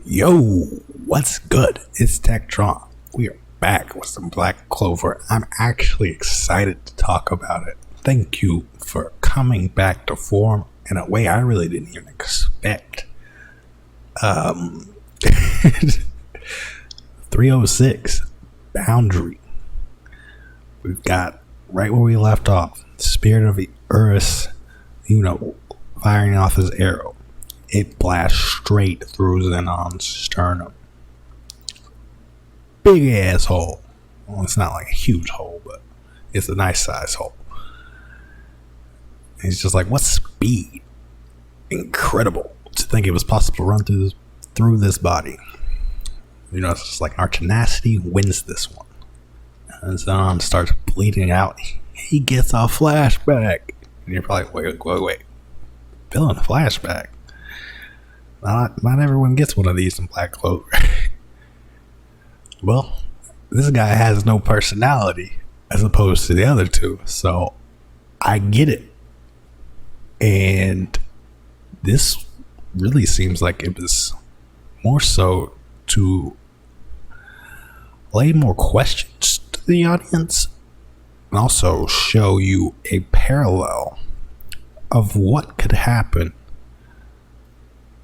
Yo, what's good? It's Tektron. We are back with some Black Clover. I'm actually excited to talk about it. Thank you for coming back to form in a way I really didn't even expect. 306 Boundary. We've got right where we left off. Spirit of the Urus, firing off his arrow. It blasts straight through Zenon's sternum. Big ass hole. Well, it's not like a huge hole, but it's a nice size hole. He's just like, what speed? Incredible to think it was possible to run through this body. It's just like our tenacity wins this one. And Zenon starts bleeding out. He gets a flashback. And you're probably wait. Villain flashback? Not everyone gets one of these in Black Clover. Well, this guy has no personality as opposed to the other two, so I get it. And this really seems like it was more so to lay more questions to the audience and also show you a parallel of what could happen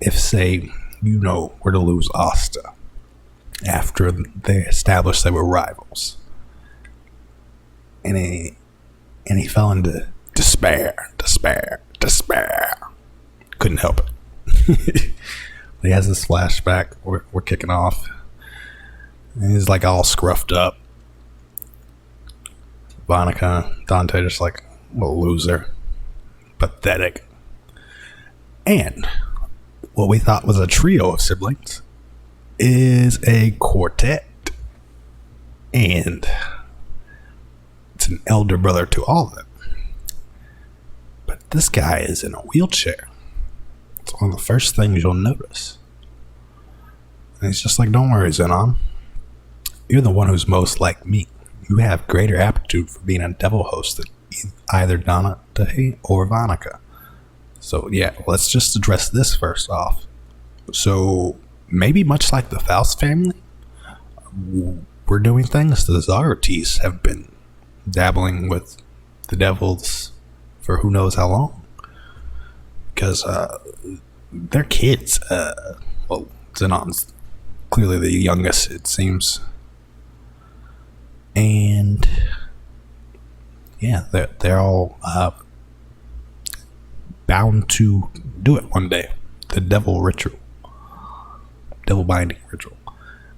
if, say, were to lose Asta after they established they were rivals. And he fell into despair. Couldn't help it. He has this flashback. We're kicking off. And he's like all scruffed up. Vanica, Dante just like, what a loser. Pathetic. And what we thought was a trio of siblings is a quartet. And it's an elder brother to all of them. But this guy is in a wheelchair. It's one of the first things you'll notice. And he's just like, don't worry, Zenon. You're the one who's most like me. You have greater aptitude for being a devil host than either Dante or Vanica. So yeah, let's just address this first off. So maybe much like the Faust family, we're doing things the Zarates have been dabbling with the devils for who knows how long. Because they're kids. Zenon's clearly the youngest, it seems. And yeah, they're all bound to do it one day. The devil binding ritual.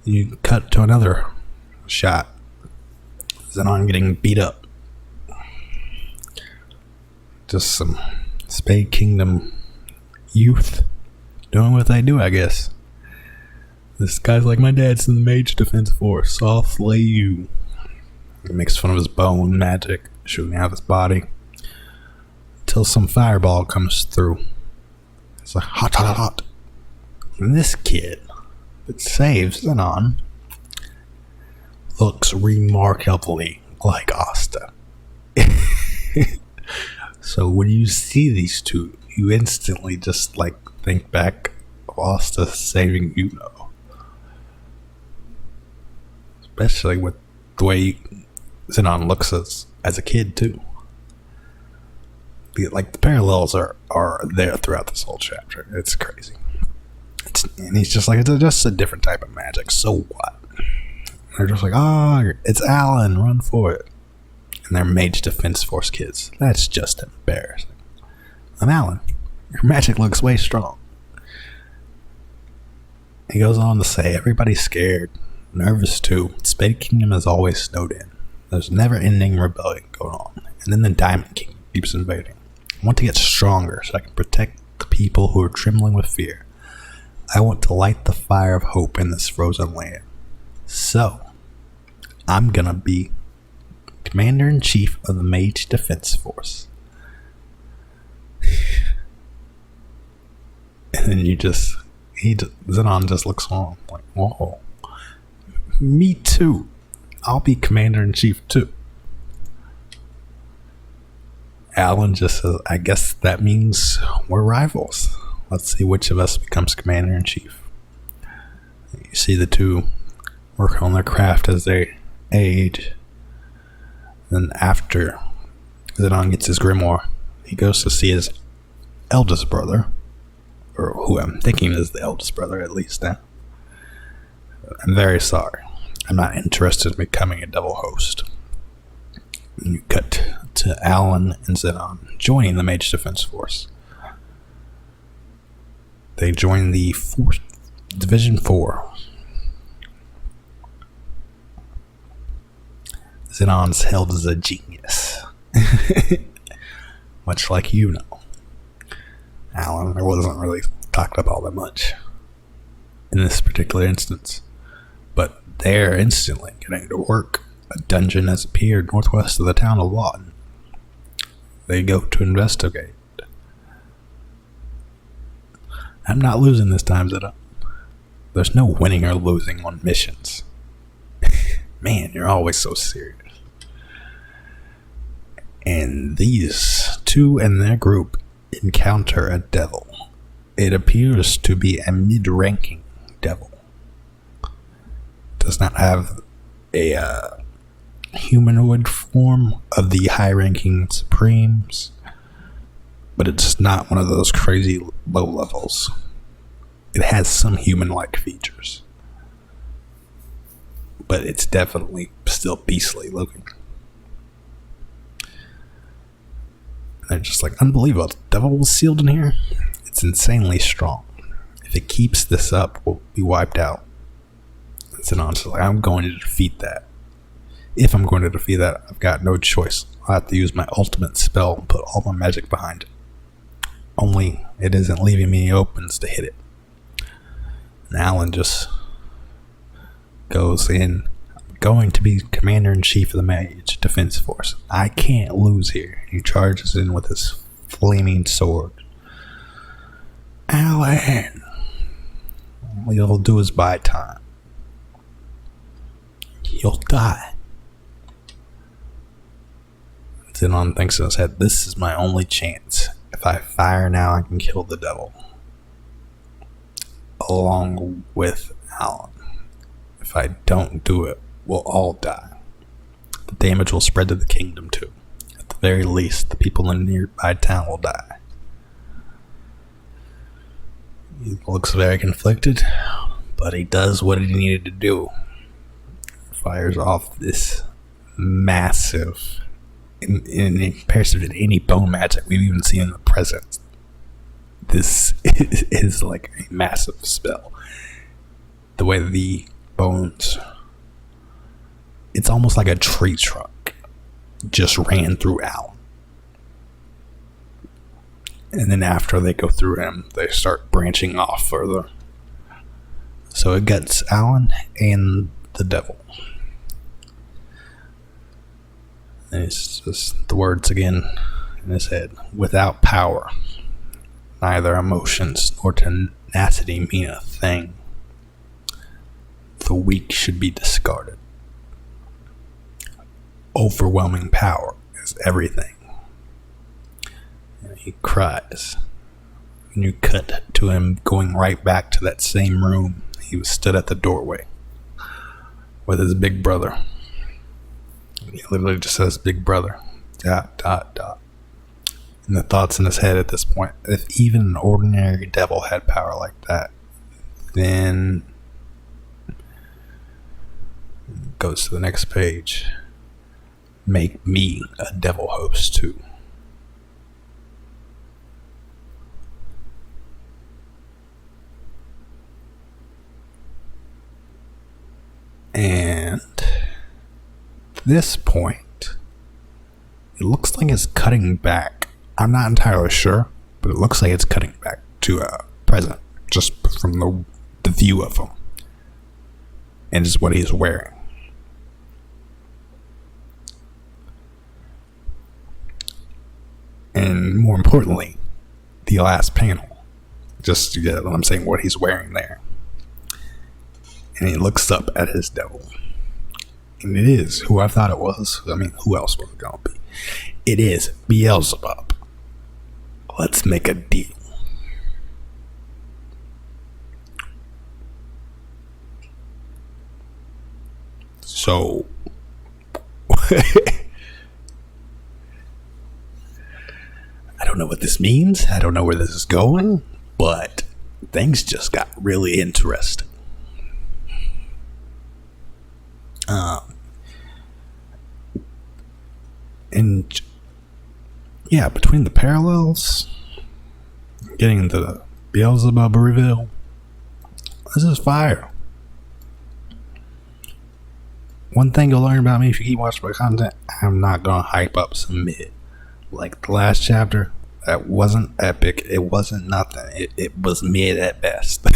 You cut to another shot. Zenon getting beat up. Just some Spade Kingdom youth doing what they do, I guess. This guy's like, my dad's in the Mage Defense Force, so I'll slay you. He makes fun of his bone magic, shooting out of his body. Until some fireball comes through. It's like, hot. And this kid that saves Zenon looks remarkably like Asta. So when you see these two, you instantly just like think back of Asta saving especially with the way Zenon looks as a kid too. The parallels are there throughout this whole chapter. It's crazy. And he's just like, it's just a different type of magic. So what? They're just like, it's Alan, run for it. And they're Mage Defense Force kids. That's just embarrassing. I'm Alan. Your magic looks way strong. He goes on to say, everybody's scared, nervous too. Spade Kingdom is always snowed in. There's never-ending rebellion going on. And then the Diamond King keeps invading. I want to get stronger so I can protect the people who are trembling with fear. I want to light the fire of hope in this frozen land. So, I'm gonna be Commander-in-Chief of the Mage Defense Force. And then Zenon just looks on like, whoa. Me too. I'll be Commander-in-Chief too. Alan just says, I guess that means we're rivals. Let's see which of us becomes Commander-in-Chief. see the two work on their craft as they age. Then after Zenon gets his grimoire, he goes to see his eldest brother, or who I'm thinking is the eldest brother at least now. I'm very sorry. I'm not interested in becoming a devil host. And you cut to Alan and Zenon joining the Mage Defense Force. They join the Division 4. Zenon's hailed as a genius. Much like you know. Alan wasn't really talked up all that much in this particular instance. But they're instantly getting to work. A dungeon has appeared northwest of the town of Lawton. They go to investigate. I'm not losing this time, Zeta. There's no winning or losing on missions. Man, you're always so serious. And these two and their group encounter a devil. It appears to be a mid-ranking devil. Does not have a humanoid form of the high-ranking Supremes, but it's not one of those crazy low levels. It has some human-like features, but it's definitely still beastly looking. And they're just like, unbelievable. The devil was sealed in here? It's insanely strong. If it keeps this up, we'll be wiped out. And Zenon's like, I'm going to defeat that. If I'm going to defeat that, I've got no choice. I'll have to use my ultimate spell and put all my magic behind it. Only it isn't leaving me opens to hit it. And Alan just goes in. I'm going to be Commander-in-Chief of the Mage Defense Force. I can't lose here. He charges in with his flaming sword. Alan! All you'll do is buy time. You'll die. Zenon thinks in his head, this is my only chance. If I fire now, I can kill the devil. Along with Alan. If I don't do it, we'll all die. The damage will spread to the kingdom too. At the very least, the people in the nearby town will die. He looks very conflicted, but he does what he needed to do. Fires off this massive, in comparison to any bone magic we've even seen in the present, this is like a massive spell. The way the bones, it's almost like a tree trunk just ran through Alan. And then after they go through him, they start branching off further. So it gets Alan and the devil. And it's just the words again in his head. Without power, neither emotions nor tenacity mean a thing. The weak should be discarded. Overwhelming power is everything. And he cries. And you cut to him going right back to that same room. He was stood at the doorway with his big brother. He literally just says big brother. ... And the thoughts in his head at this point, if even an ordinary devil had power like that, then goes to the next page. Make me a devil host too. And at this point, it looks like it's cutting back. I'm not entirely sure, but it looks like it's cutting back to present, just from the view of him, and just what he's wearing. And more importantly, the last panel, just to get what I'm saying, what he's wearing there. And he looks up at his devil. And it is who I thought it was. I mean, who else was it going to be? It is Beelzebub. Let's make a deal. So I don't know what this means. I don't know where this is going, but things just got really interesting. And yeah, between the parallels, getting the Beelzebub reveal, this is fire. One thing you'll learn about me if you keep watching my content, I'm not gonna hype up some mid. Like the last chapter, that wasn't epic. It wasn't nothing. It was mid at best.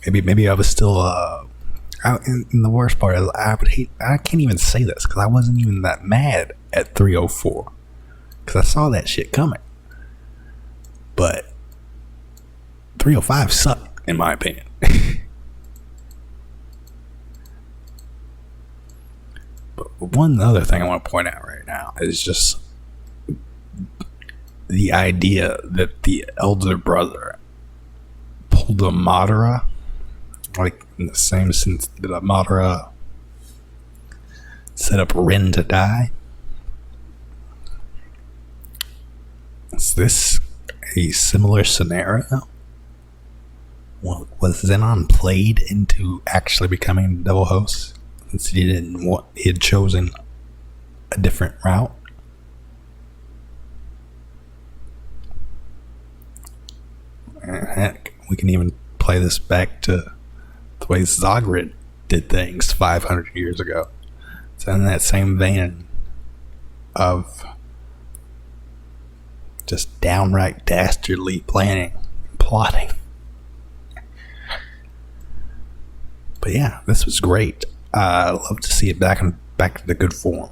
maybe I was still and the worst part is I can't even say this because I wasn't even that mad at 304 because I saw that shit coming. But 305 sucked in my opinion. But one other thing I want to point out right now is just the idea that the elder brother pulled a Madara, like in the same sense that a Madara set up Rin to die. Is this a similar scenario? Was Zenon played into actually becoming double host since he had chosen a different route? Heck, we can even play this back to the way Zagrid did things 500 years ago. It's in that same vein of just downright dastardly planning and plotting. But yeah, this was great. I love to see it back to the good form.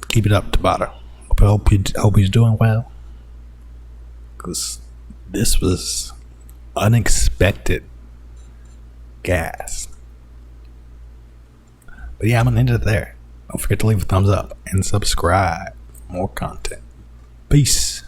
Keep it up, Tabata. Hope he's doing well. Because this was unexpected gas. But yeah, I'm gonna end it there. Don't forget to leave a thumbs up and subscribe for more content. Peace.